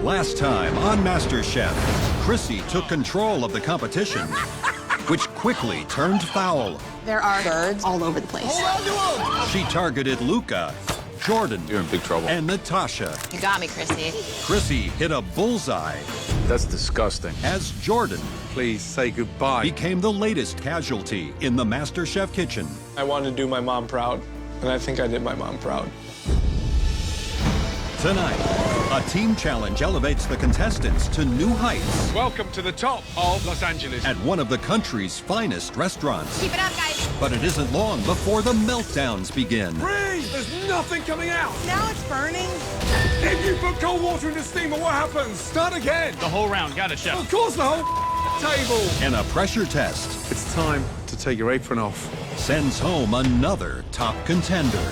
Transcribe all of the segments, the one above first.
Last time on MasterChef, Chrissy took control of the competition, which quickly turned foul. There are birds all over the place. Hold on to him! She targeted Luca, Jordan, You're in big trouble. and Natasha. You got me, Chrissy. Chrissy hit a bullseye That's disgusting. as Jordan Please say goodbye. became the latest casualty in the MasterChef kitchen. I wanted to do my mom proud, and I think I did my mom proud. Tonight, a team challenge elevates the contestants to new heights Welcome to the top of Los Angeles. at one of the country's finest restaurants. Keep it up, guys. But it isn't long before the meltdowns begin. Freeze! There's nothing coming out! Now it's burning. If you put cold water in the steamer, what happens? Start again! The whole round, got it, chef. Of course, the whole table! And a pressure test It's time to take your apron off. sends home another top contender.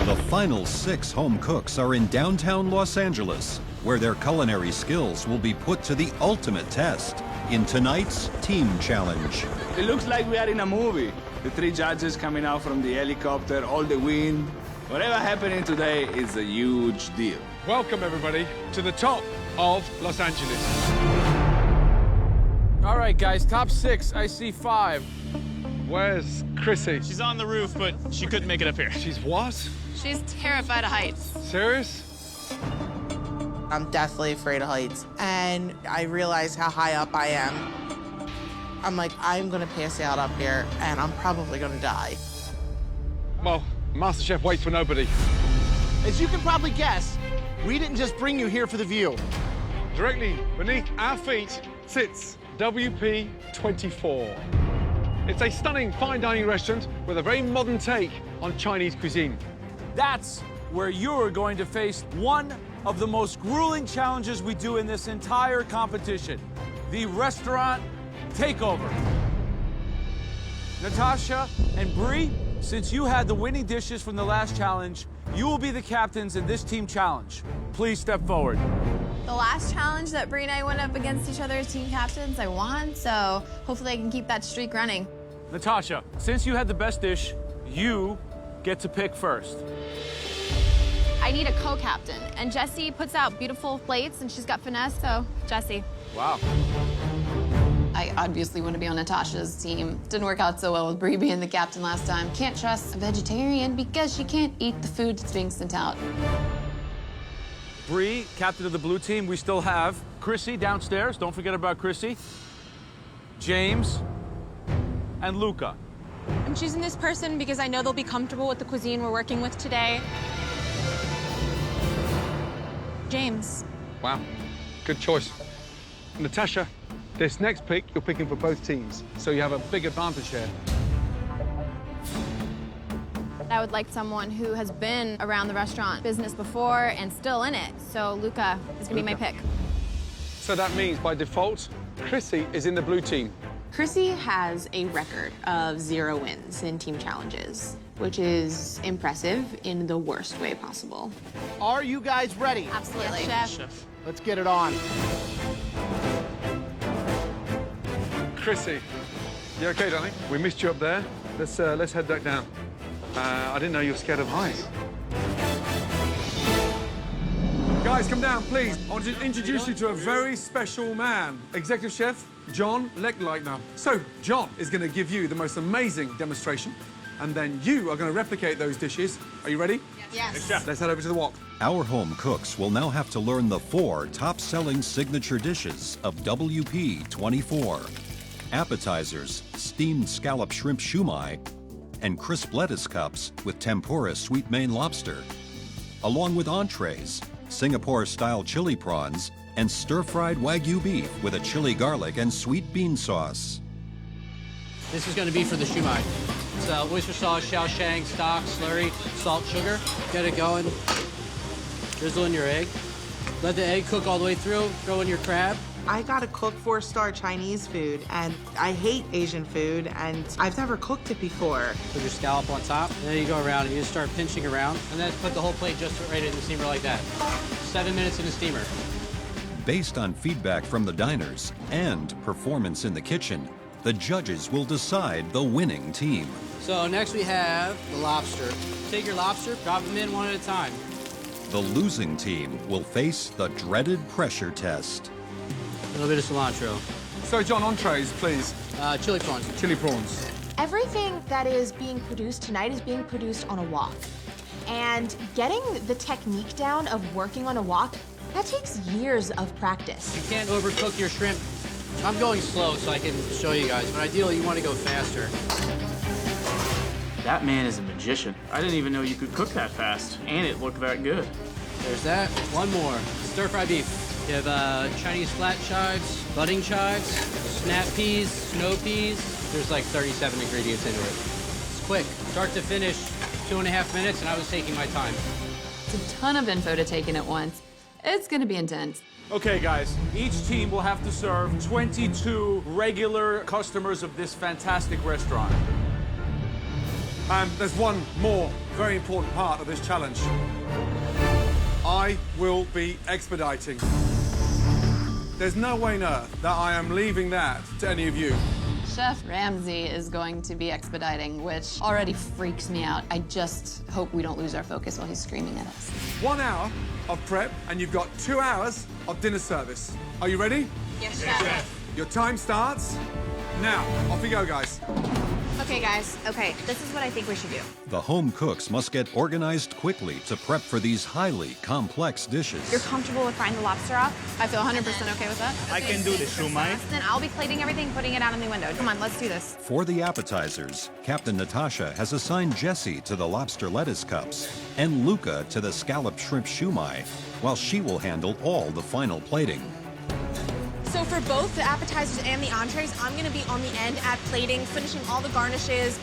The final 6 home cooks are in downtown Los Angeles, where their culinary skills will be put to the ultimate test in tonight's team challenge. It looks like we are in a movie. The 3 judges coming out from the helicopter, all the wind. Whatever happening today is a huge deal. Welcome, everybody, to the top of Los Angeles. All right, guys, top 6. I see 5. Where's Chrissy? She's on the roof, but she couldn't make it up here. She's what? She's terrified of heights. Serious? I'm deathly afraid of heights. And I realize how high up I am. I'm like, I'm gonna pass out up here, and I'm probably gonna die. Well, MasterChef waits for nobody. As you can probably guess, we didn't just bring you here for the view. Directly beneath our feet sits WP24. It's a stunning fine dining restaurant with a very modern take on Chinese cuisine. That's where you're going to face one of the most grueling challenges we do in this entire competition, the restaurant takeover. Natasha and Bree, since you had the winning dishes from the last challenge, you will be the captains in this team challenge. Please step forward. The last challenge that Bree and I went up against each other as team captains, I won, so hopefully I can keep that streak running. Natasha, since you had the best dish, you get to pick first. I need a co-captain, and Jessie puts out beautiful plates, and she's got finesse, so Jessie. Wow. I obviously want to be on Natasha's team. Didn't work out so well with Bree being the captain last time. Can't trust a vegetarian because she can't eat the food that's being sent out. Bree, captain of the blue team. We still have Chrissy downstairs. Don't forget about Chrissy. James and Luca. I'm choosing this person because I know they'll be comfortable with the cuisine we're working with today. James. Wow, good choice. Natasha, this next pick, you're picking for both teams, so you have a big advantage here. I would like someone who has been around the restaurant business before and still in it, so Luca is gonna be my pick. So that means, by default, Chrissy is in the blue team. Chrissy has a record of 0 wins in team challenges, which is impressive in the worst way possible. Are you guys ready? Absolutely. Chef. Let's get it on. Chrissy, you okay, darling? We missed you up there. Let's head back down. I didn't know you were scared of heights. Guys, come down, please. I want to introduce you to a very special man. Executive Chef John Lechleitner. So, John is going to give you the most amazing demonstration, and then you are going to replicate those dishes. Are you ready? Yes. Let's head over to the wok. Our home cooks will now have to learn the 4 top-selling signature dishes of WP24. Appetizers, steamed scallop shrimp shumai, and crisp lettuce cups with tempura sweet Maine lobster, along with entrees, Singapore-style chili prawns, and stir-fried Wagyu beef with a chili garlic and sweet bean sauce. This is going to be for the shumai. It's oyster sauce, Shaoshang, stock, slurry, salt, sugar. Get it going. Drizzle in your egg. Let the egg cook all the way through. Throw in your crab. I gotta cook 4-star Chinese food, and I hate Asian food, and I've never cooked it before. Put your scallop on top, and then you go around and you just start pinching around, and then put the whole plate just right in the steamer like that. 7 minutes in the steamer. Based on feedback from the diners and performance in the kitchen, the judges will decide the winning team. So next we have the lobster. Take your lobster, drop them in one at a time. The losing team will face the dreaded pressure test. A little bit of cilantro. So, John, entrees, please. Chili prawns. Chili prawns. Everything that is being produced tonight is being produced on a wok. And getting the technique down of working on a wok, that takes years of practice. You can't overcook your shrimp. I'm going slow so I can show you guys, but ideally you want to go faster. That man is a magician. I didn't even know you could cook that fast, and it looked that good. There's that. One more. Stir-fry beef. You have Chinese flat chives, budding chives, snap peas, snow peas. There's like 37 ingredients into it. It's quick. Start to finish, 2.5 minutes, and I was taking my time. It's a ton of info to take in at once. It's gonna be intense. Okay, guys, each team will have to serve 22 regular customers of this fantastic restaurant. And there's one more very important part of this challenge. I will be expediting. There's no way on earth that I am leaving that to any of you. Chef Ramsay is going to be expediting, which already freaks me out. I just hope we don't lose our focus while he's screaming at us. 1 hour of prep, and you've got 2 hours of dinner service. Are you ready? Yes, chef. Your time starts now. Off we go, guys. Okay, guys. Okay, this is what I think we should do. The home cooks must get organized quickly to prep for these highly complex dishes. You're comfortable with frying the lobster off? I feel 100% okay with that. I can do the shumai. Then I'll be plating everything, putting it out in the window. Come on, let's do this. For the appetizers, Captain Natasha has assigned Jesse to the lobster lettuce cups and Luca to the scalloped shrimp shumai, while she will handle all the final plating. So for both the appetizers and the entrees, I'm gonna be on the end at plating, finishing all the garnishes.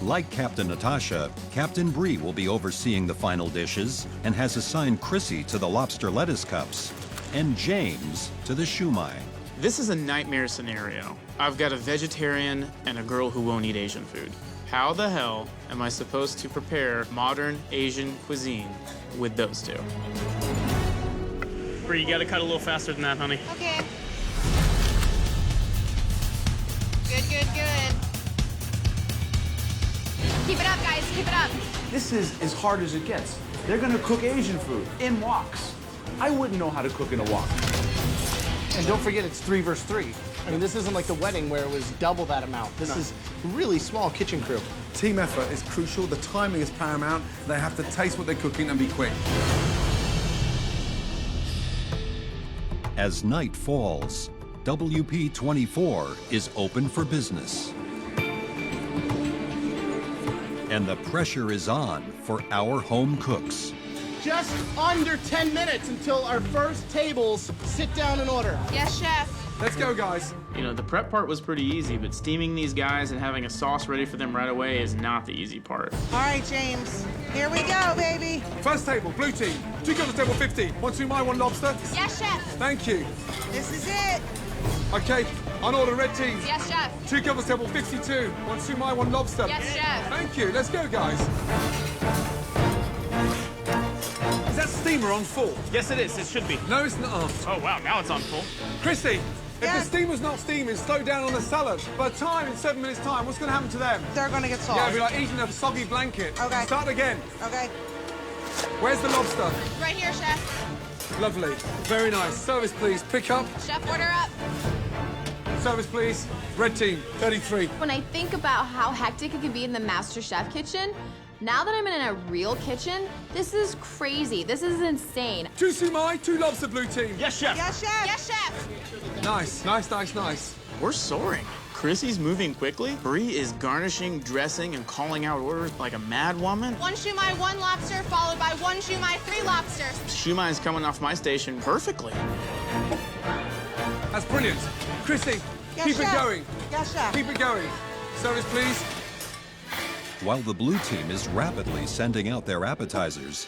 Like Captain Natasha, Captain Bree will be overseeing the final dishes and has assigned Chrissy to the lobster lettuce cups and James to the shumai. This is a nightmare scenario. I've got a vegetarian and a girl who won't eat Asian food. How the hell am I supposed to prepare modern Asian cuisine with those two? Bree, you gotta cut a little faster than that, honey. Okay. Good, good, good. Keep it up, guys, keep it up. This is as hard as it gets. They're gonna cook Asian food in woks. I wouldn't know how to cook in a wok. And don't forget, it's 3 versus 3. I mean, this isn't like the wedding where it was double that amount. This is really small kitchen crew. Team effort is crucial. The timing is paramount. They have to taste what they're cooking and be quick. As night falls, WP24 is open for business. And the pressure is on for our home cooks. Just under 10 minutes until our first tables sit down and order. Yes, chef. Let's go, guys. You know, the prep part was pretty easy, but steaming these guys and having a sauce ready for them right away is not the easy part. All right, James. Here we go, baby. First table, blue team. 2 covers table 50. 1 shumai, 1 lobster. Yes, chef. Thank you. This is it. Okay, on order, red team. Yes, chef. 2 covers table 52. 1 shumai, 1 lobster. Yes, chef. Thank you. Let's go, guys. Is that steamer on full? Yes, it is. It should be. No, it's not. Oh, wow. Now it's on full. Chrissy, if Yes. the steamer's not steaming, slow down on the salad. By the time, in 7 minutes' time, what's going to happen to them? They're gonna get Yeah, soft. it'll be like eating a soggy blanket. Okay. Start again. Okay. Where's the lobster? Right here, chef. Lovely. Very nice. Service, please. Pick up. Chef, order up. Service, please. Red team, 33. When I think about how hectic it can be in the MasterChef kitchen, now that I'm in a real kitchen, this is crazy. This is insane. 2 shumai, 2 lobster, blue team. Yes, chef. Yes, chef. Yes, chef. Nice, nice, nice, nice. We're soaring. Chrissy's moving quickly. Bree is garnishing, dressing, and calling out orders like a mad woman. 1 shumai, 1 lobster, followed by 1 shumai, 3 lobsters. Shumai is coming off my station perfectly. That's brilliant. Chrissy, Yes, keep chef. it going. Yes, chef. Keep it going. Service, please. While the blue team is rapidly sending out their appetizers,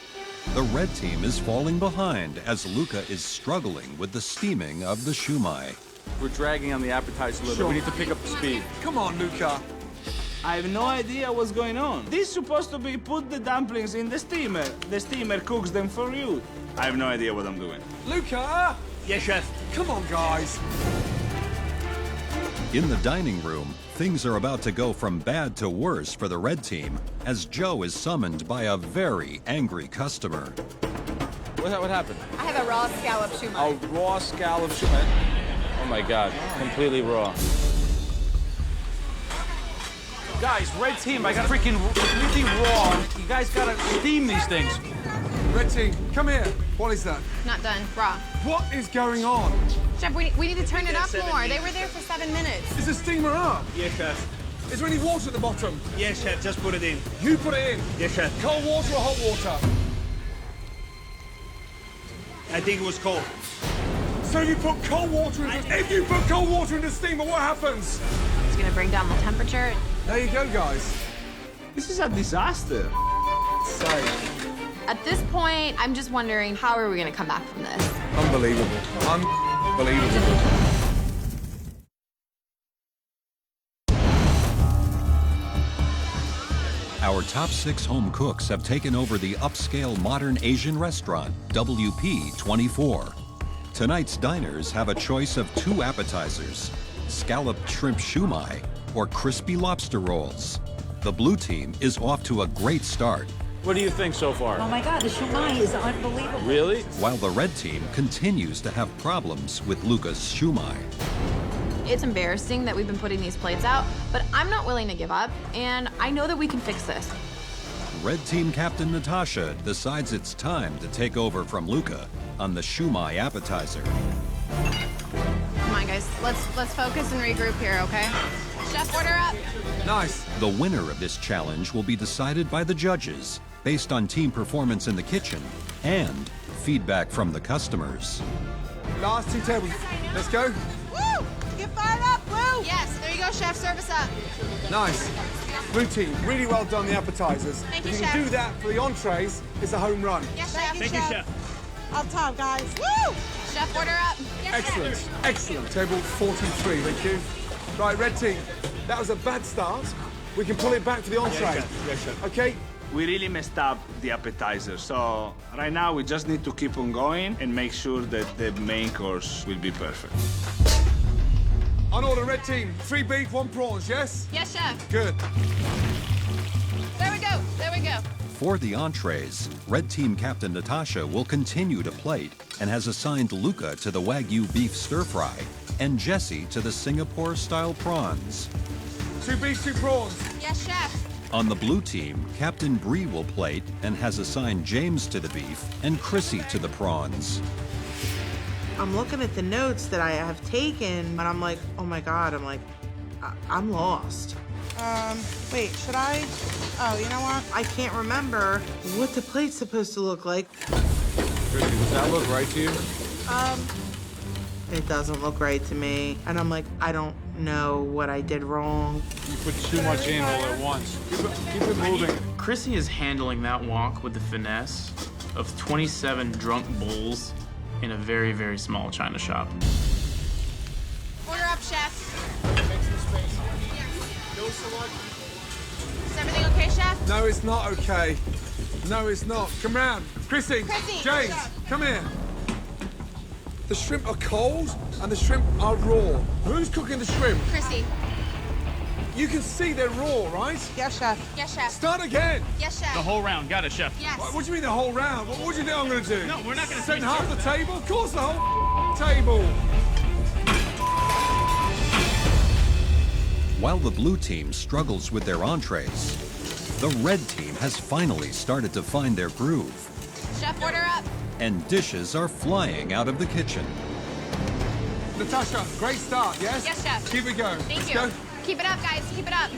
the red team is falling behind as Luca is struggling with the steaming of the shumai. We're dragging on the appetizer a little. We need to pick up the speed. Come on, Luca. I have no idea what's going on. This is supposed to be put the dumplings in the steamer. The steamer cooks them for you. I have no idea what I'm doing. Luca! Yes, chef. Come on, guys. In the dining room, things are about to go from bad to worse for the red team as Joe is summoned by a very angry customer. What happened? I have a raw scallop shumai. A raw scallop shumai. Oh my God, completely raw. Guys, red team, I got freaking completely raw. You guys gotta steam these things. Red team, come here. What is that? Not done. Raw. What is going on? Chef, we need to turn it up more. They were there for 7 minutes. Is the steamer up? Yes, chef. Is there any water at the bottom? Yes, chef. Just put it in. You put it in? Yes, chef. Cold water or hot water? I think it was cold. So you put cold water in the... If you put cold water in the steamer, what happens? It's gonna bring down the temperature. There you go, guys. This is a disaster. So... At this point, I'm just wondering, how are we gonna come back from this? Unbelievable. Unbelievable. Our top 6 home cooks have taken over the upscale modern Asian restaurant, WP24. Tonight's diners have a choice of 2 appetizers, scalloped shrimp shumai or crispy lobster rolls. The blue team is off to a great start. What do you think so far? Oh my God, the shumai is unbelievable. Really? While the red team continues to have problems with Luca's shumai. It's embarrassing that we've been putting these plates out, but I'm not willing to give up, and I know that we can fix this. Red team captain Natasha decides it's time to take over from Luca on the shumai appetizer. Come on, guys. Let's focus and regroup here, okay? Chef, order up. Nice. The winner of this challenge will be decided by the judges based on team performance in the kitchen and feedback from the customers. Last 2 tables. Let's go. Woo! Get fired up, Blue! Yes, there you go, Chef. Service up. Nice. Blue team, really well done, the appetizers. Thank you, if you Chef. can do that for the entrees, it's a home run. Yes, Chef. Thank you, chef. On top, guys. Woo! Chef, order up. Yes, Excellent. Chef. Excellent. Table 43, thank you. Right, red team, that was a bad start. We can pull it back for the entree. Yes, chef. Yes, chef. Okay? We really messed up the appetizer, so right now we just need to keep on going and make sure that the main course will be perfect. On order, red team, 3 beef, 1 prawns, yes? Yes, Chef. Good. There we go. There we go. For the entrees, red team captain Natasha will continue to plate and has assigned Luca to the Wagyu beef stir-fry and Jesse to the Singapore-style prawns. 2 beef, 2 prawns. Yes, Chef. On the blue team, Captain Bree will plate and has assigned James to the beef and Chrissy to the prawns. I'm looking at the notes that I have taken, and I'm like, oh my God, I'm lost. Wait, should I? Oh, you know what? I can't remember what the plate's supposed to look like. Chrissy, does that look right to you? It doesn't look right to me. And I'm like, I don't know what I did wrong. You put too much in all at once. Keep it moving. Chrissy is handling that wok with the finesse of 27 drunk bulls in a very, very small china shop. Order up, Chef. Is everything okay, Chef? No, it's not okay. No, it's not. Come round. Chrissy, Chrissy, James, Chef. come here. The shrimp are cold and the shrimp are raw. Who's cooking the shrimp? Chrissy. You can see they're raw, right? Yes, Chef. Yes, Chef. Start again. Yes, Chef. The whole round. Got it, Chef. Yes. What do you mean the whole round? What do you think I'm going to do? No, we're not gonna Send finish half the that. table? Of course the whole table. While the blue team struggles with their entrees, the red team has finally started to find their groove. Chef, order up. And dishes are flying out of the kitchen. Natasha, great start, yes? Yes, Chef. Keep it going. Thank Let's you. go. Keep it up, guys. Keep it up.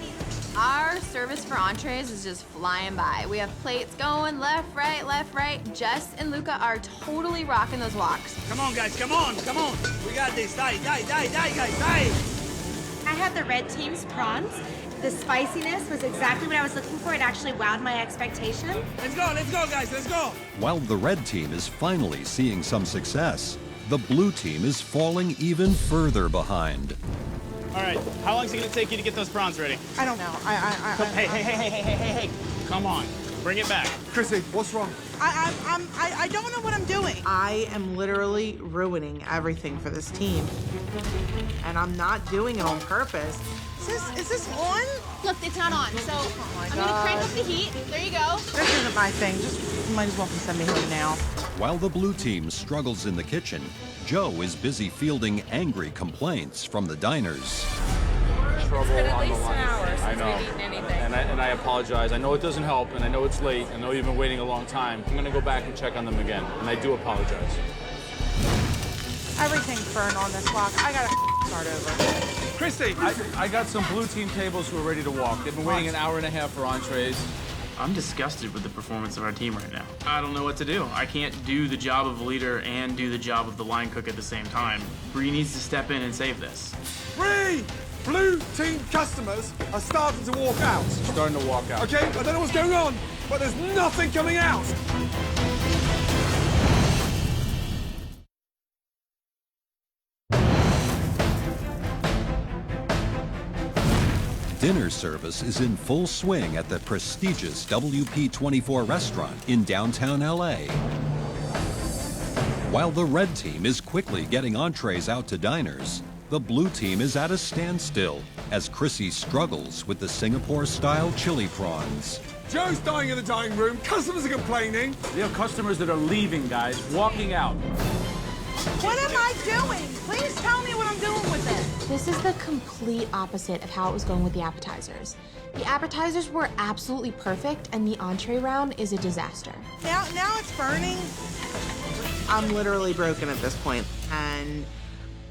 Our service for entrees is just flying by. We have plates going left, right. Jess and Luca are totally rocking those woks. Come on, guys. Come on. Come on. We got this. Die, guys. Die. I had the red team's prawns. The spiciness was exactly what I was looking for. It actually wowed my expectation. Let's go, guys. Let's go. While the red team is finally seeing some success, the blue team is falling even further behind. All right. How long is it going to take you to get those prawns ready? I don't know. Hey. Come on. Bring it back. Chrissy, what's wrong? I don't know what I'm doing. I am literally ruining everything for this team. And I'm not doing it on purpose. Is this on? Look, it's not on, so I'm gonna crank up the heat. There you go. This isn't my thing. Just might as well send me home now. While the blue team struggles in the kitchen, Joe is busy fielding angry complaints from the diners. Trouble It's been at on the least line. an hour since I know. we've eaten anything. And I apologize. I know it doesn't help, and I know it's late. I know you've been waiting a long time. I'm gonna go back and check on them again, and I do apologize. Everything's burned on this block. I gotta start over. Chrissy! I got some blue team tables who are ready to walk. They've been waiting an hour and a half for entrees. I'm disgusted with the performance of our team right now. I don't know what to do. I can't do the job of a leader and do the job of the line cook at the same time. Bree needs to step in and save this. Bree! Blue team customers are starting to walk out. Starting to walk out. Okay, I don't know what's going on, but there's nothing coming out. Dinner service is in full swing at the prestigious WP24 restaurant in downtown LA. While the red team is quickly getting entrees out to diners, the blue team is at a standstill as Chrissy struggles with the Singapore-style chili prawns. Joe's dying in the dining room, customers are complaining. We have customers that are leaving, guys, walking out. What am I doing? Please tell me what I'm doing with it. This is the complete opposite of how it was going with the appetizers. The appetizers were absolutely perfect, and the entree round is a disaster. Now it's burning. I'm literally broken at this point, and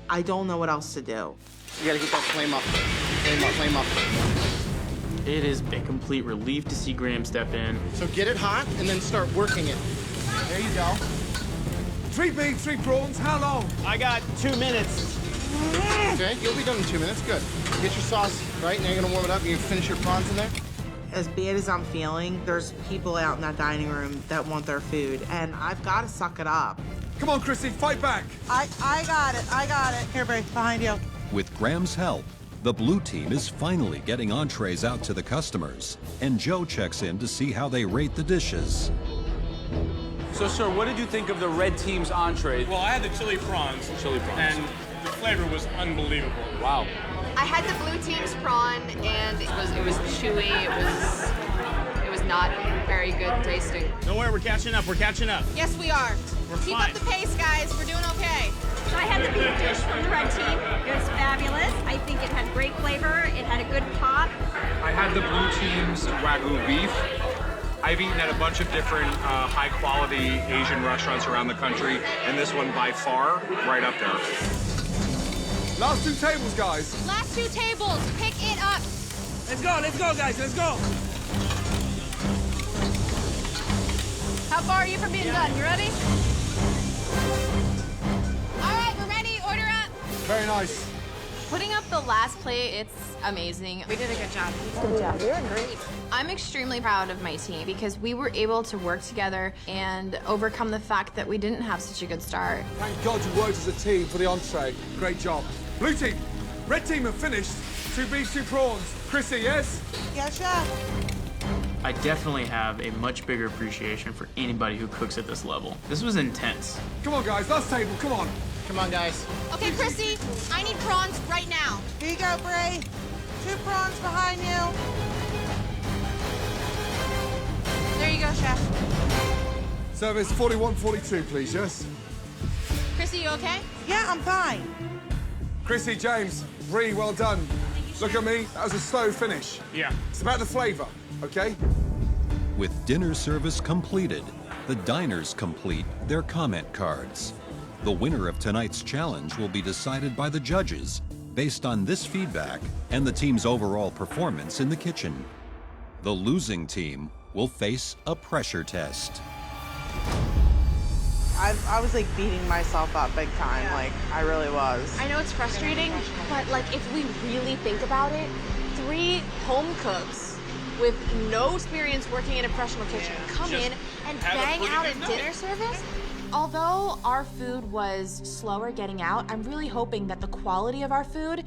I don't know what else to do. You gotta get that flame up. Flame up. It is a complete relief to see Graham step in. So get it hot and then start working it. There you go. 3 beef, 3 prawns, how long? I got 2 minutes. Okay, you'll be done in 2 minutes. Good. Get your sauce right. Now you're gonna warm it up. You can finish your prawns in there. As bad as I'm feeling, there's people out in that dining room that want their food, and I've got to suck it up. Come on, Chrissy, fight back. I got it. Here, Bray, behind you. With Graham's help, the blue team is finally getting entrees out to the customers, and Joe checks in to see how they rate the dishes. So, sir, what did you think of the red team's entree? Well, I had the chili prawns. And the flavor was unbelievable. Wow. I had the blue team's prawn, and it was chewy. It was not very good tasting. Don't worry, we're catching up. We're catching up. Yes, we are. Keep fine. up the pace, guys. We're doing okay. So I had the beef dish from the red team. It was fabulous. I think it had great flavor. It had a good pop. I had the blue team's Wagyu beef. I've eaten at a bunch of different high-quality Asian restaurants around the country, and this one by far, right up there. Last 2 tables, guys. Last 2 tables. Pick it up. Let's go, guys. Let's go. How far are you from being done? You ready? All right, we're ready. Order up. Very nice. Putting up the last plate, it's amazing. We did a good job. Good job. You're great. I'm extremely proud of my team because we were able to work together and overcome the fact that we didn't have such a good start. Thank God you worked as a team for the entree. Great job. Blue team, red team have finished. 2 beef, 2 prawns. Chrissy, yes? Yes, chef. I definitely have a much bigger appreciation for anybody who cooks at this level. This was intense. Come on, guys, last table, come on. Come on, guys. Okay, Chrissy, I need prawns right now. Here you go, Bray. 2 prawns behind you. There you go, chef. Service 4142, please, yes? Chrissy, you okay? Yeah, I'm fine. Chrissy, James, Bree, well done. Look at me, that was a slow finish. Yeah. It's about the flavor, okay? With dinner service completed, the diners complete their comment cards. The winner of tonight's challenge will be decided by the judges based on this feedback and the team's overall performance in the kitchen. The losing team will face a pressure test. I was like beating myself up big time, like I really was. I know it's frustrating, but like if we really think about it, 3 home cooks with no experience working in a professional kitchen come in and bang out a dinner service. Although our food was slower getting out, I'm really hoping that the quality of our food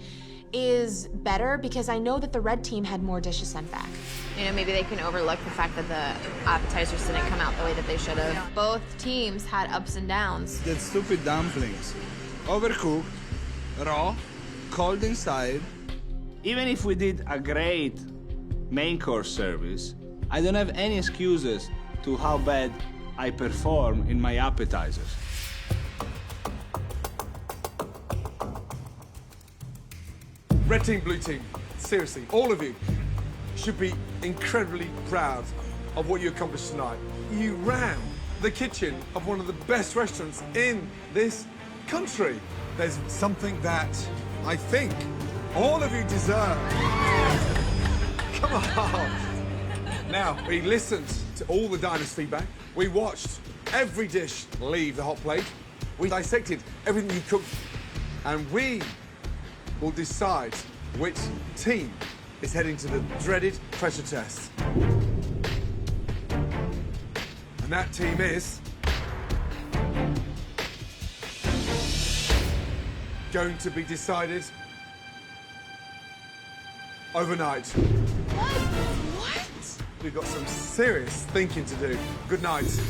is better because I know that the red team had more dishes sent back. You know, maybe they can overlook the fact that the appetizers didn't come out the way that they should have. Both teams had ups and downs. The stupid dumplings. Overcooked, raw, cold inside. Even if we did a great main course service, I don't have any excuses to how bad I perform in my appetizers. Red team, blue team, seriously, all of you should be incredibly proud of what you accomplished tonight. You ran the kitchen of one of the best restaurants in this country. There's something that I think all of you deserve. Come on. Now, we listened to all the diners' feedback. We watched every dish leave the hot plate. We dissected everything you cooked. And we will decide which team is heading to the dreaded pressure test. And that team is going to be decided overnight. What? We've got some serious thinking to do. Good night.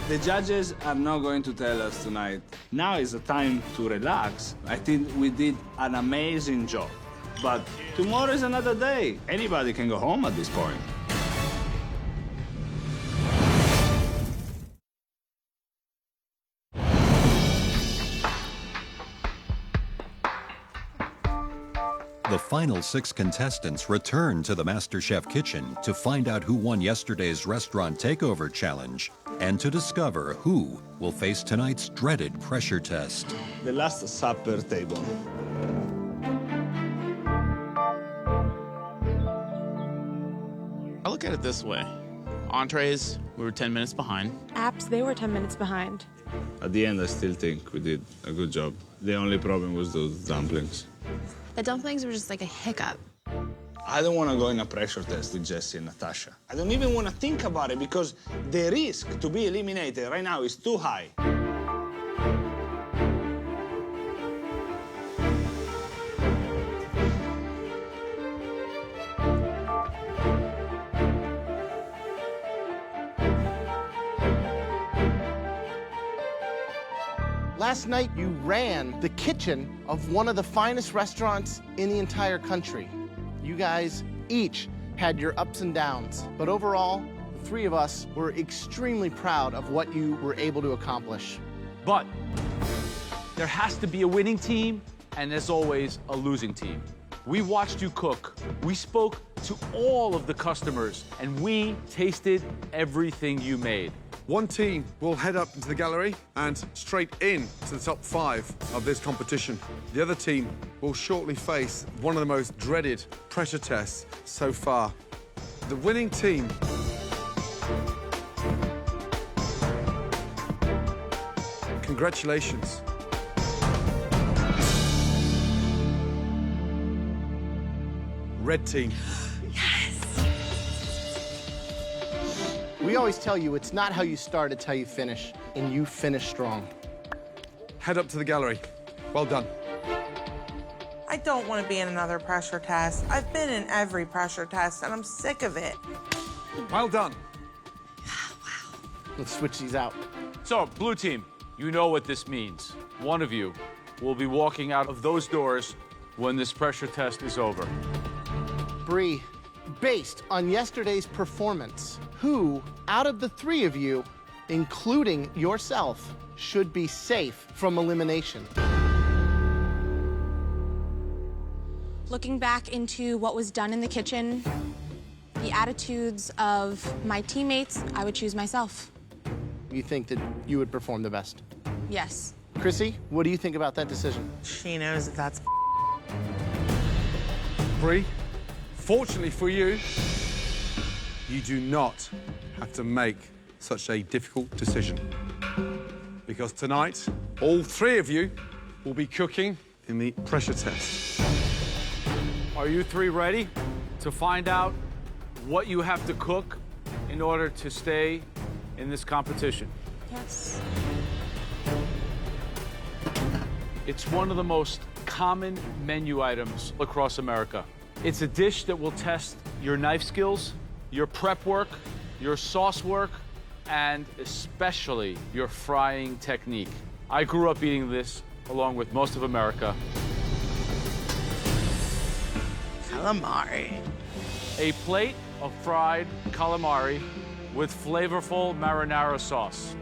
The judges are not going to tell us tonight. Now is the time to relax. I think we did an amazing job. But tomorrow is another day. Anybody can go home at this point. The final 6 contestants return to the MasterChef kitchen to find out who won yesterday's restaurant takeover challenge and to discover who will face tonight's dreaded pressure test. The last supper table. I look at it this way. Entrees, we were 10 minutes behind. Apps, they were 10 minutes behind. At the end, I still think we did a good job. The only problem was those dumplings. The dumplings were just like a hiccup. I don't want to go in a pressure test with Jesse and Natasha. I don't even want to think about it because the risk to be eliminated right now is too high. Last night, you ran the kitchen of one of the finest restaurants in the entire country. You guys each had your ups and downs, but overall, the 3 of us were extremely proud of what you were able to accomplish. But there has to be a winning team, and as always, a losing team. We watched you cook. We spoke to all of the customers, and we tasted everything you made. One team will head up into the gallery and straight in to the top 5 of this competition. The other team will shortly face one of the most dreaded pressure tests so far. The winning team congratulations. Red team. We always tell you it's not how you start, it's how you finish, and you finish strong. Head up to the gallery. Well done. I don't want to be in another pressure test. I've been in every pressure test, and I'm sick of it. Well done. Let's switch these out. So, blue team, you know what this means. One of you will be walking out of those doors when this pressure test is over. Bree, based on yesterday's performance, who out of the 3 of you, including yourself, should be safe from elimination? Looking back into what was done in the kitchen, the attitudes of my teammates, I would choose myself. You think that you would perform the best? Yes. Chrissy, what do you think about that decision? She knows that that's Bree, fortunately for you, you do not have to make such a difficult decision. Because tonight, all 3 of you will be cooking in the pressure test. Are you 3 ready to find out what you have to cook in order to stay in this competition? Yes. It's one of the most common menu items across America. It's a dish that will test your knife skills, your prep work, your sauce work, and especially your frying technique. I grew up eating this along with most of America. Calamari. A plate of fried calamari with flavorful marinara sauce.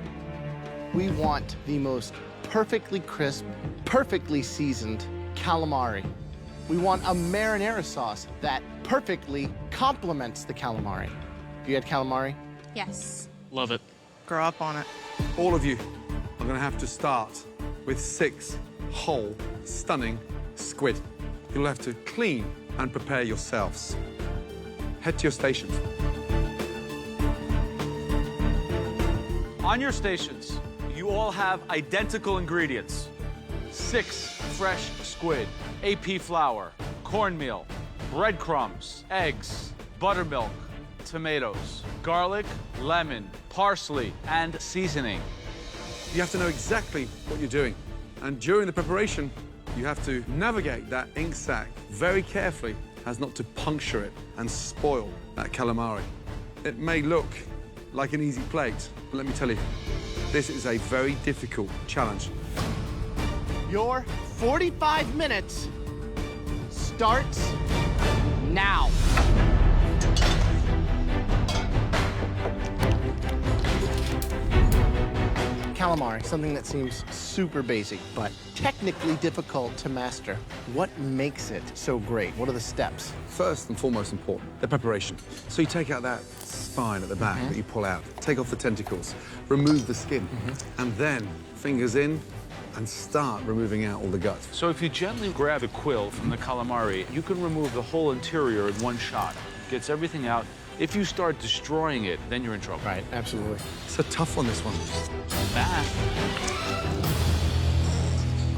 We want the most perfectly crisp, perfectly seasoned calamari. We want a marinara sauce that perfectly complements the calamari. You had calamari? Yes. Love it. Grow up on it. All of you are going to have to start with 6 whole, stunning squid. You'll have to clean and prepare yourselves. Head to your stations. On your stations, you all have identical ingredients. 6 fresh squid, AP flour, cornmeal, breadcrumbs, eggs, buttermilk, tomatoes, garlic, lemon, parsley, and seasoning. You have to know exactly what you're doing. And during the preparation, you have to navigate that ink sac very carefully as not to puncture it and spoil that calamari. It may look like an easy plate, but let me tell you, this is a very difficult challenge. Your 45 minutes starts now. Calamari, something that seems super basic, but technically difficult to master. What makes it so great? What are the steps? First and foremost important, the preparation. So you take out that spine at the back that you pull out, take off the tentacles, remove the skin, and then fingers in and start removing out all the guts. So if you gently grab the quill from the calamari, you can remove the whole interior in one shot. Gets everything out. If you start destroying it, then you're in trouble. Right, absolutely. It's a tough one, this one. Back.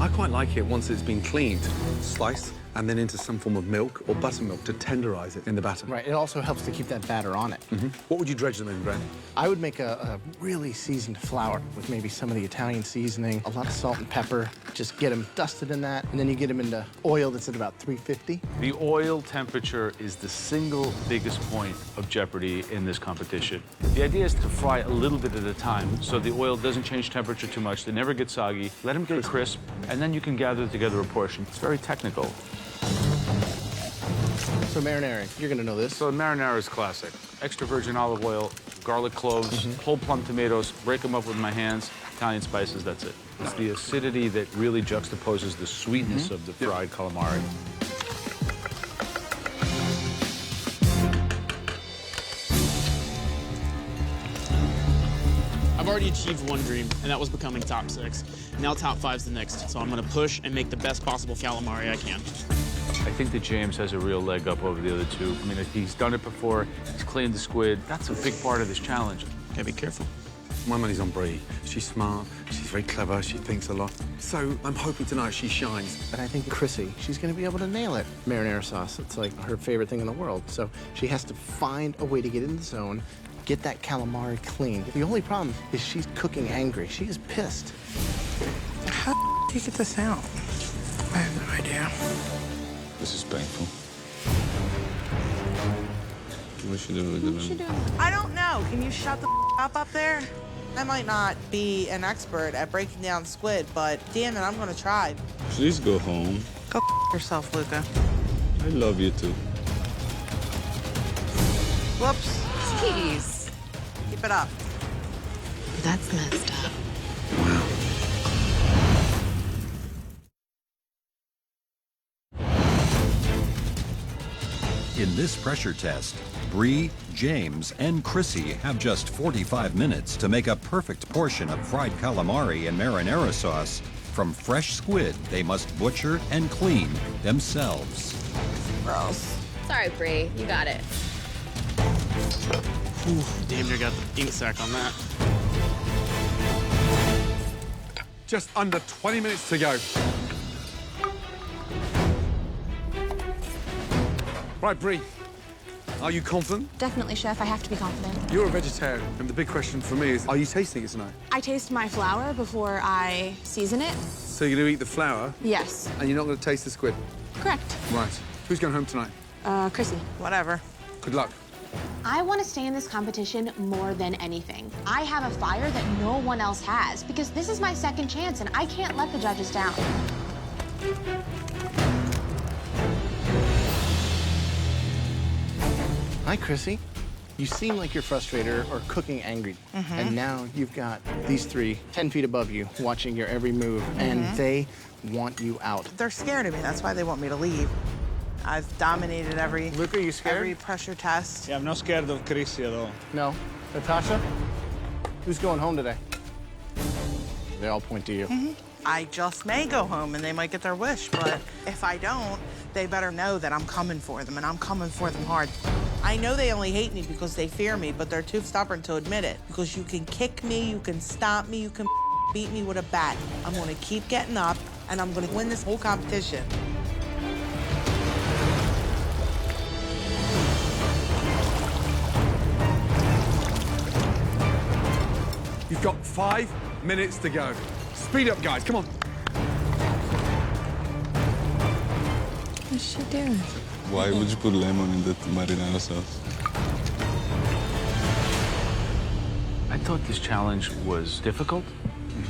I quite like it once it's been cleaned, sliced, and then into some form of milk or buttermilk to tenderize it in the batter. Right, it also helps to keep that batter on it. What would you dredge them in, Brent? I would make a really seasoned flour with maybe some of the Italian seasoning, a lot of salt and pepper. Just get them dusted in that, and then you get them into oil that's at about 350. The oil temperature is the single biggest point of jeopardy in this competition. The idea is to fry a little bit at a time so the oil doesn't change temperature too much, they never get soggy, let them get crisp, and then you can gather together a portion. It's very technical. So marinara, you're gonna know this. So marinara is classic. Extra virgin olive oil, garlic cloves, whole plum tomatoes, break them up with my hands, Italian spices, that's it. It's the acidity that really juxtaposes the sweetness of the fried calamari. I've already achieved one dream, and that was becoming top 6. Now top 5's the next, so I'm gonna push and make the best possible calamari I can. I think that James has a real leg up over the other two. I mean, he's done it before, he's cleaned the squid. That's a big part of this challenge. Gotta be careful. My money's on Brie. She's smart, she's very clever, she thinks a lot. So I'm hoping tonight she shines. And I think Chrissy, she's gonna be able to nail it. Marinara sauce, it's like her favorite thing in the world. So she has to find a way to get in the zone, get that calamari clean. The only problem is she's cooking angry. She is pissed. How do you get this out? I have no idea. This is painful. What should do? I don't know. Can you shut the up there? I might not be an expert at breaking down squid, but damn it, I'm gonna try. Please go home. Go yourself, Luca. I love you too. Whoops. Jeez. Keep it up. That's messed up. In this pressure test, Bree, James, and Chrissy have just 45 minutes to make a perfect portion of fried calamari and marinara sauce from fresh squid they must butcher and clean themselves. Gross. Sorry, Bree. You got it. Ooh, damn near got the ink sac on that. Just under 20 minutes to go. Right, Bree, Are you confident? Definitely, Chef. I have to be confident. You're a vegetarian, and the big question for me is, are you tasting it tonight? I taste my flour before I season it. So you're going to eat the flour? Yes. And you're not going to taste the squid? Correct. Right. Who's going home tonight? Chrissy. Whatever. Good luck. I want to stay in this competition more than anything. I have a fire that no one else has because this is my second chance and I can't let the judges down. Hi, Chrissy. You seem like you're frustrated or cooking angry. And now you've got these three 10 feet above you watching your every move, and they want you out. They're scared of me. That's why they want me to leave. I've dominated every... Luke, are you scared? Every pressure test. Yeah, I'm not scared of Chrissy at all. No. Natasha? Who's going home today? They all point to you. I just may go home and they might get their wish, but if I don't, they better know that I'm coming for them, and I'm coming for them hard. I know they only hate me because they fear me, but they're too stubborn to admit it. Because you can kick me, you can stomp me, you can beat me with a bat. I'm gonna keep getting up, and I'm gonna win this whole competition. You've got 5 minutes to go. Speed up, guys, come on. What's she doing? Why would you put lemon in the marinara sauce? I thought this challenge was difficult,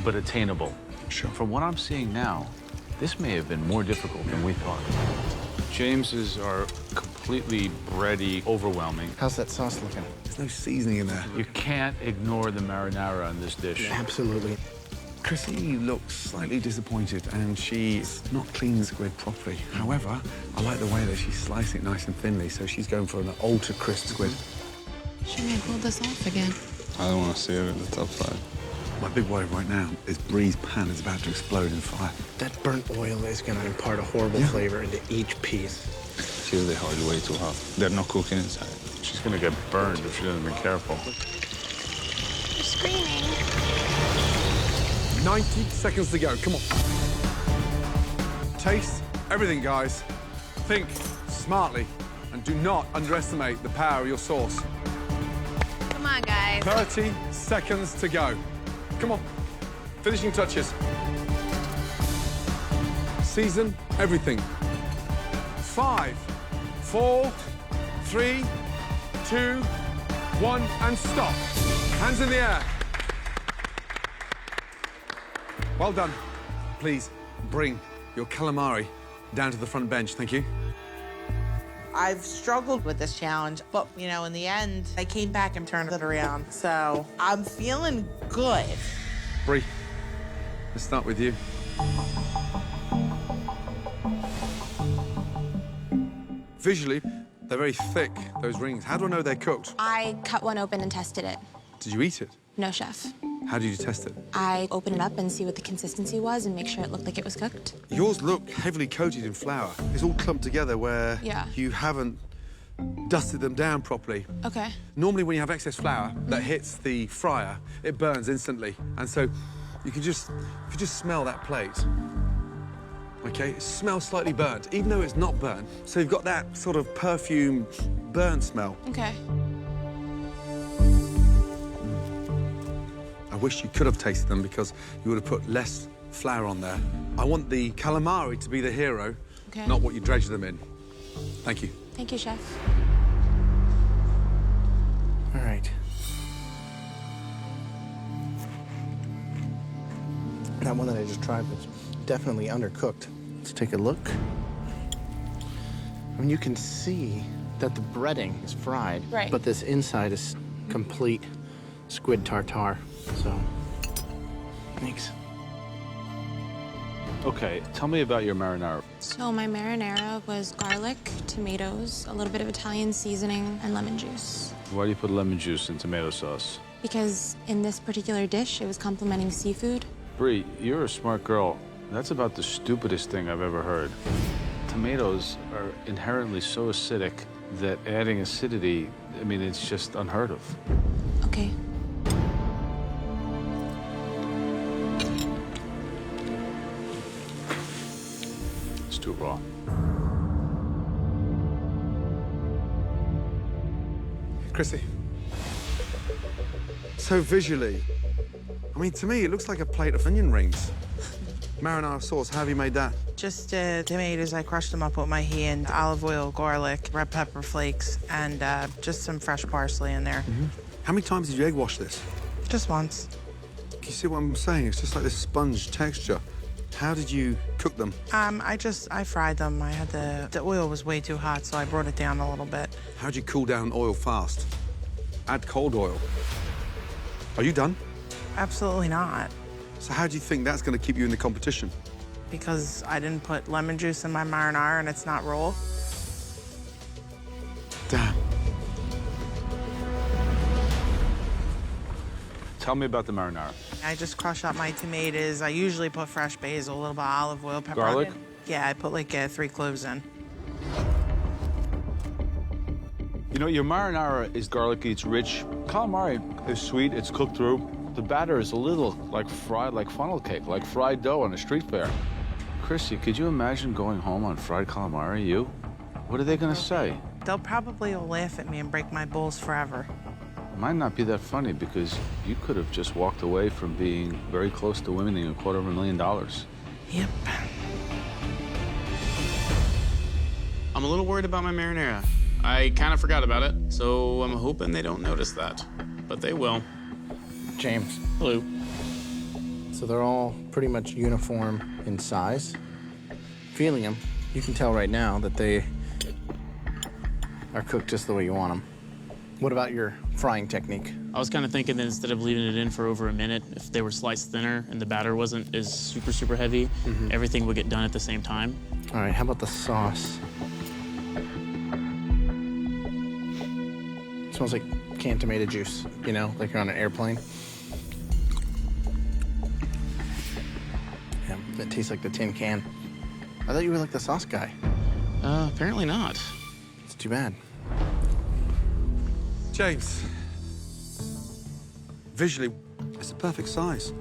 but attainable. Sure. From what I'm seeing now, this may have been more difficult than we thought. James's are completely bready, overwhelming. How's that sauce looking? There's no seasoning in there. You can't ignore the marinara on this dish. Absolutely. Chrissy looks slightly disappointed, and she's not cleaned the squid properly. However, I like the way that she's slicing it nice and thinly, so she's going for an ultra-crisp squid. She may pull this off again. I don't want to see her in the top 5. My big worry right now is Bree's pan is about to explode in fire. That burnt oil is going to impart a horrible flavor into each piece. She's the hard way too hot. They're not cooking inside. She's gonna get burned if she doesn't be careful. You're screaming. 90 seconds to go, come on. Taste everything, guys. Think smartly, and do not underestimate the power of your sauce. Come on, guys. 30 seconds to go. Come on, finishing touches. Season everything. 5, 4, 3, 2, 1, and stop. Hands in the air. Well done. Please bring your calamari down to the front bench, thank you. I've struggled with this challenge, but, you know, in the end, I came back and turned it around. So I'm feeling good. Bree, let's start with you. Visually, they're very thick, those rings. How do I know they're cooked? I cut one open and tested it. Did you eat it? No, Chef. How did you test it? I open it up and see what the consistency was and make sure it looked like it was cooked. Yours look heavily coated in flour. It's all clumped together where you haven't dusted them down properly. Okay. Normally when you have excess flour that hits the fryer, it burns instantly. And so you can just, if you just smell that plate, okay, it smells slightly burnt, even though it's not burnt. So you've got that sort of perfume burnt smell. Okay. I wish you could have tasted them because you would have put less flour on there. I want the calamari to be the hero, not what you dredge them in. Thank you. Thank you, Chef. All right. That one that I just tried was definitely undercooked. Let's take a look. I mean, you can see that the breading is fried, but this inside is complete squid tartare. So, thanks. Okay, tell me about your marinara. So my marinara was garlic, tomatoes, a little bit of Italian seasoning, and lemon juice. Why do you put lemon juice in tomato sauce? Because in this particular dish, it was complementing seafood. Bree, you're a smart girl. That's about the stupidest thing I've ever heard. Tomatoes are inherently so acidic that adding acidity, I mean, it's just unheard of. Okay. It's too raw. Chrissy. So visually, I mean, to me, it looks like a plate of onion rings. Marinara sauce, how have you made that? Just tomatoes, I crushed them up with my hand, olive oil, garlic, red pepper flakes, and just some fresh parsley in there. How many times did you egg wash this? Just once. Can you see what I'm saying? It's just like this sponge texture. How did you cook them? I fried them. I had the oil was way too hot, so I brought it down a little bit. How'd you cool down oil fast? Add cold oil. Are you done? Absolutely not, So how do you think that's going to keep you in the competition? because I didn't put lemon juice in my marinara and it's not raw. Damn. Tell me about the marinara. I just crush up my tomatoes. I usually put fresh basil, a little bit of olive oil, pepper. Garlic? Yeah, I put like 3 cloves in. You know, your marinara is garlicky, it's rich. Calamari is sweet, it's cooked through. The batter is a little like fried, like funnel cake, like fried dough on a street fair. Chrissy, could you imagine going home on fried calamari, you? What are they gonna say? They'll probably all laugh at me and break my balls forever. It might not be that funny because you could have just walked away from being very close to winning $250,000. Yep. I'm a little worried about my marinara. I kind of forgot about it, so I'm hoping they don't notice that. But they will. James. Hello. So they're all pretty much uniform in size. Feeling them, you can tell right now that they are cooked just the way you want them. What about your frying technique? I was kind of thinking that instead of leaving it in for over a minute, if they were sliced thinner and the batter wasn't as super, super heavy, everything would get done at the same time. All right, how about the sauce? It smells like canned tomato juice, you know, like you're on an airplane. Yeah, it tastes like the tin can. I thought you were like the sauce guy. Apparently not. It's too bad. James, visually, it's the perfect size.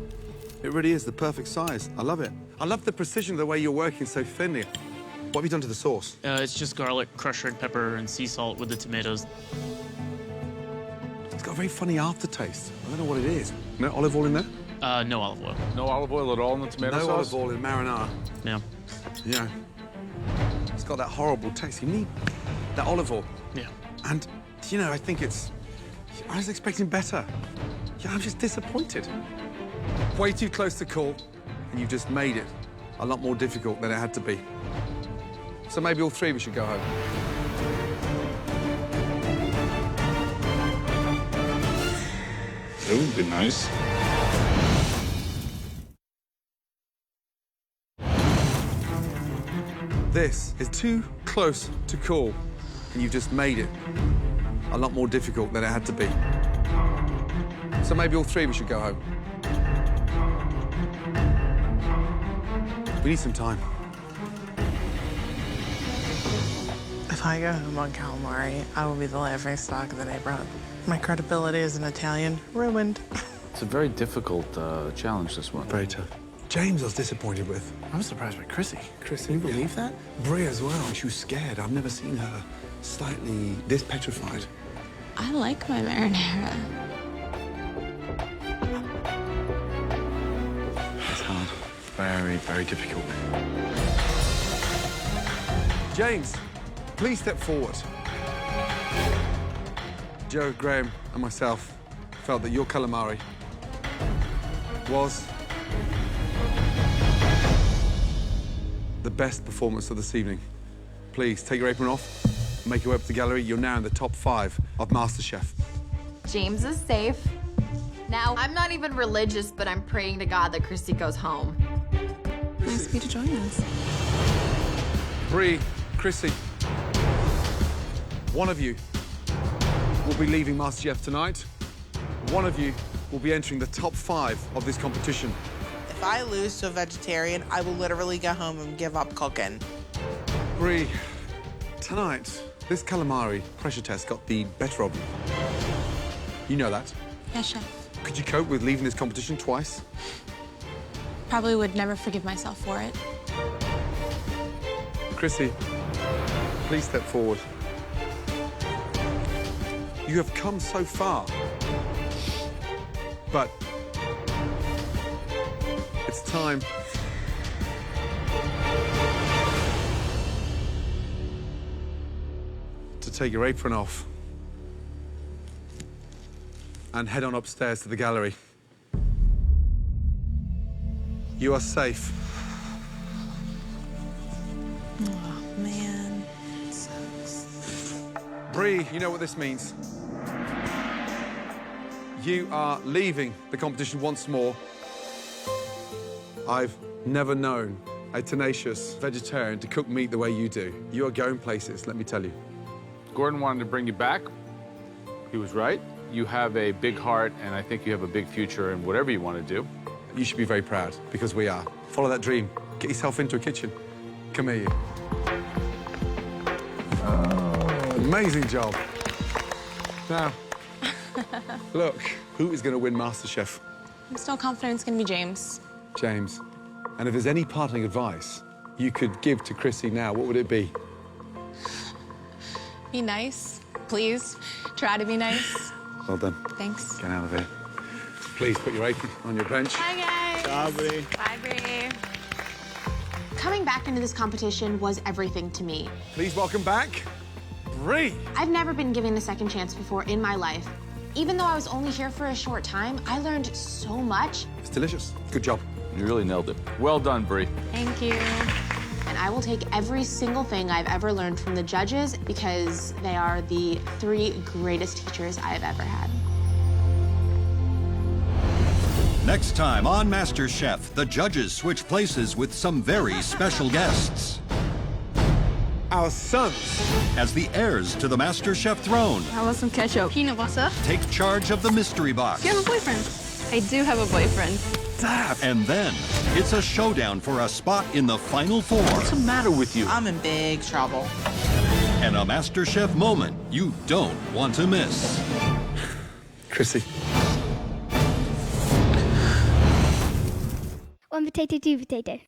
It really is the perfect size. I love it. I love the precision of the way you're working so thinly. What have you done to the sauce? It's just garlic, crushed red pepper, and sea salt with the tomatoes. It's got a very funny aftertaste. I don't know what it is. No olive oil in there? No olive oil. No olive oil at all in the tomato No sauce? olive oil in marinara. Yeah. Yeah. It's got that horrible taste. You need that olive oil. Yeah. And, you know, I think it's... I was expecting better. Yeah, I'm just disappointed. Way too close to call, and you've just made it a lot more difficult than it had to be. So maybe all three of us should go home. It would be nice. This is too close to call, and you've just made it a lot more difficult than it had to be. So maybe all three of us should go home. We need some time. If I go home on calamari, I will be the laughing stock of the neighborhood. My credibility as an Italian ruined. It's a very difficult challenge, this one. Very tough. James I was disappointed with. I was surprised by Chrissy. Chrissy, Can you believe that? Brie as well. She was scared. I've never seen her slightly this petrified. I like my marinara. It's hard. Very, very difficult. James, please step forward. Joe, Graham, and myself felt that your calamari was the best performance of this evening. Please take your apron off, make your way up to the gallery. You're now in the top 5 of MasterChef. James is safe. Now, I'm not even religious, but I'm praying to God that Christy goes home. Nice of you to join us. Brie, Chrissy, one of you will be leaving MasterChef tonight. One of you will be entering the top 5 of this competition. If I lose to a vegetarian, I will literally go home and give up cooking. Brie, tonight, this calamari pressure test got the better of you. You know that. Yes, Chef. Could you cope with leaving this competition twice? Probably would never forgive myself for it. Chrissy, please step forward. You have come so far. But it's time to take your apron off and head on upstairs to the gallery. You are safe. Oh, man. Bree, you know what this means. You are leaving the competition once more. I've never known a tenacious vegetarian to cook meat the way you do. You are going places, let me tell you. Gordon wanted to bring you back. He was right. You have a big heart, and I think you have a big future in whatever you want to do. You should be very proud, because we are. Follow that dream. Get yourself into a kitchen. Come here, you. Amazing job. Now, look, who is going to win MasterChef? I'm still confident it's going to be James. James. And if there's any parting advice you could give to Chrissy now, what would it be? Be nice, please. Try to be nice. Well done. Thanks. Get out of here. Please put your apron on your bench. Bye, guys. Ciao, Bree. Bye, Bree. Coming back into this competition was everything to me. Please welcome back, Bree. I've never been given a second chance before in my life. Even though I was only here for a short time, I learned so much. It's delicious. Good job. You really nailed it. Well done, Bree. Thank you. And I will take every single thing I've ever learned from the judges because they are the 3 greatest teachers I've ever had. Next time on MasterChef, the judges switch places with some very special guests. Our sons, as the heirs to the MasterChef throne, How about some ketchup? Peanut butter. take charge of the mystery box. Do you have a boyfriend? I do have a boyfriend. And then, it's a showdown for a spot in the Final Four. What's the matter with you? I'm in big trouble. And a MasterChef moment you don't want to miss. Chrissy. 1 potato, 2 potato.